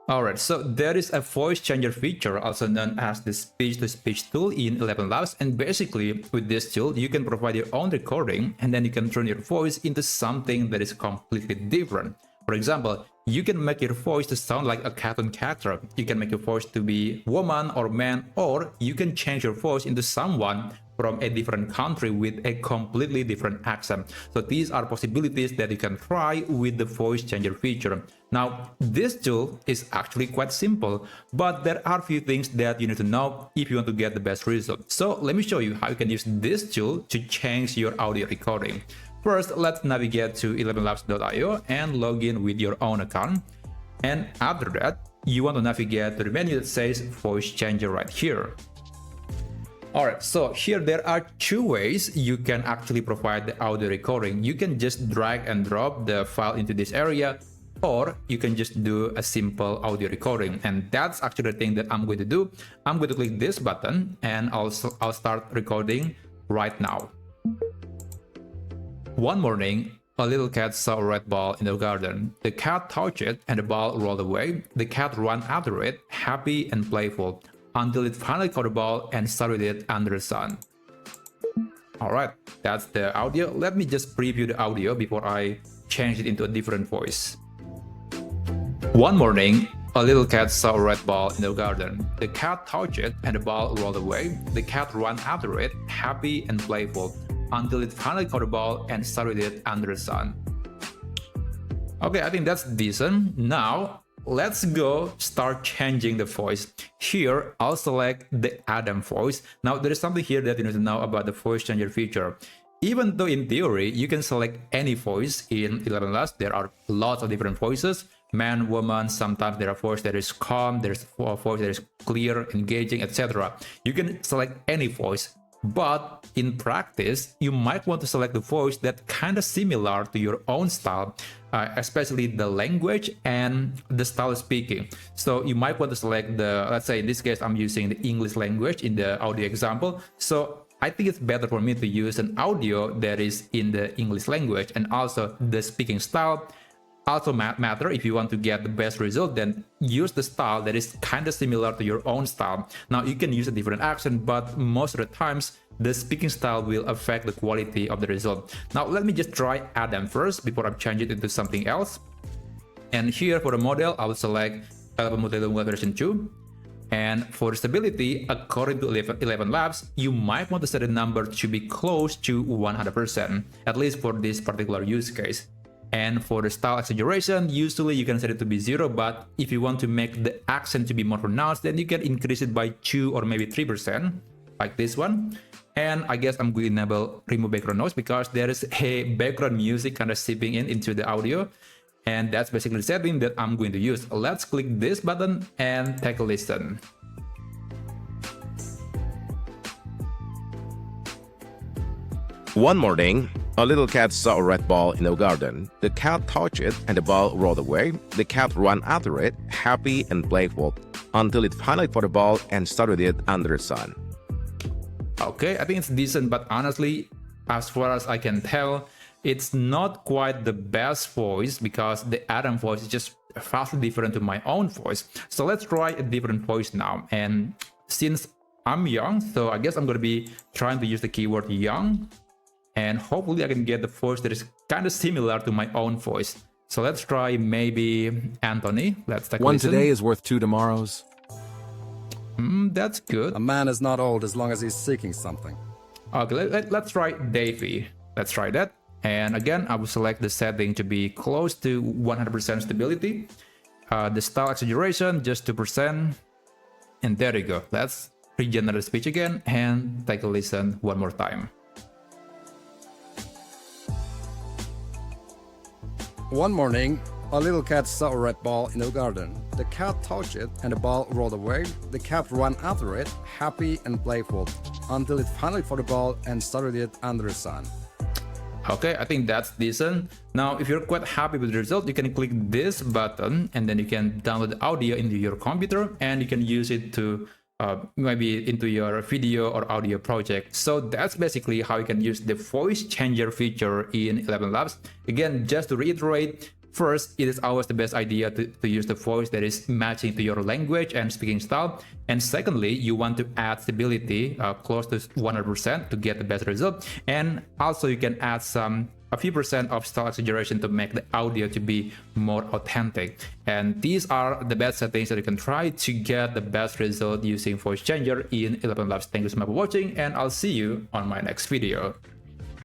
Alright, so there is a voice changer feature, also known as the speech-to-speech tool in ElevenLabs, and basically with this tool you can provide your own recording and then you can turn your voice into something that is completely different. For example, you can make your voice to sound like a cartoon character, you can make your voice to be woman or man, or you can change your voice into someone from a different country with a completely different accent. So these are possibilities that you can try with the voice changer feature. Now, this tool is actually quite simple, but there are a few things that you need to know if you want to get the best result. So let me show you how you can use this tool to change your audio recording. First, let's navigate to ElevenLabs.io and log in with your own account. And after that, you want to navigate to the menu that says voice changer right here. Alright, so here there are two ways you can actually provide the audio recording. You can just drag and drop the file into this area, or you can just do a simple audio recording. And that's actually the thing that I'm going to do. I'm going to click this button and I'll start recording right now. One morning, a little cat saw a red ball in the garden. The cat touched it and the ball rolled away. The cat ran after it, happy and playful, until it finally caught the ball and started it under the sun. Alright, that's the audio. Let me just preview the audio before I change it into a different voice. One morning, a little cat saw a red ball in the garden. The cat touched it and the ball rolled away. The cat ran after it, happy and playful, until it finally caught the ball and started it under the sun. Okay, I think that's decent. Now, let's go start changing the voice. Here, I'll select the Adam voice. Now, there is something here that you need to know about the voice changer feature. Even though in theory, you can select any voice in ElevenLabs, there are lots of different voices. Man, woman, sometimes there are voice that is calm, there's a voice that is clear, engaging, etc. You can select any voice. But in practice, you might want to select the voice that's kind of similar to your own style, especially the language and the style of speaking. So you might want to select the, let's say in this case, I'm using the English language in the audio example. So I think it's better for me to use an audio that is in the English language, and also the speaking style also matter. If you want to get the best result, then use the style that is kind of similar to your own style. Now you can use a different accent, but most of the times the speaking style will affect the quality of the result. Now let me just try Adam first before I change it into something else. And here for the model, I will select ElevenLabs version 2. And for stability, according to ElevenLabs, you might want to set the number to be close to 100%, at least for this particular use case. And for the style exaggeration, usually you can set it to be 0, but if you want to make the accent to be more pronounced, then you can increase it by 2 or maybe 3%, like this one. And I guess I'm going to enable remove background noise because there is a background music kind of seeping into the audio. And that's basically the setting that I'm going to use. Let's click this button and take a listen. One morning, a little cat saw a red ball in the garden. The cat touched it and the ball rolled away. The cat ran after it, happy and playful, until it finally caught the ball and started it under the sun. Okay, I think it's decent, but honestly, as far as I can tell, it's not quite the best voice because the Adam voice is just vastly different to my own voice. So let's try a different voice now. And since I'm young, so I guess I'm going to be trying to use the keyword young. And hopefully I can get the voice that is kind of similar to my own voice. So let's try maybe Anthony. Let's take a listen. One today is worth 2 tomorrows. That's good. A man is not old as long as he's seeking something. Okay, let's try Davey. Let's try that. And again, I will select the setting to be close to 100% stability. The style exaggeration, just 2%. And there you go. Let's regenerate speech again and take a listen one more time. One morning, a little cat saw a red ball in the garden. The cat touched it and the ball rolled away. The cat ran after it, happy and playful, until it finally caught the ball and started it under the sun. Okay, I think that's decent. Now, if you're quite happy with the result, you can click this button and then you can download the audio into your computer and you can use it to maybe into your video or audio project. So that's basically how you can use the voice changer feature in ElevenLabs. Again, just to reiterate, First, it is always the best idea to use the voice that is matching to your language and speaking style. And secondly, you want to add stability close to 100% to get the best result. And also you can add a few percent of style exaggeration to make the audio to be more authentic. And these are the best settings that you can try to get the best result using voice changer in ElevenLabs. Thank you so much for watching, and I'll see you on my next video.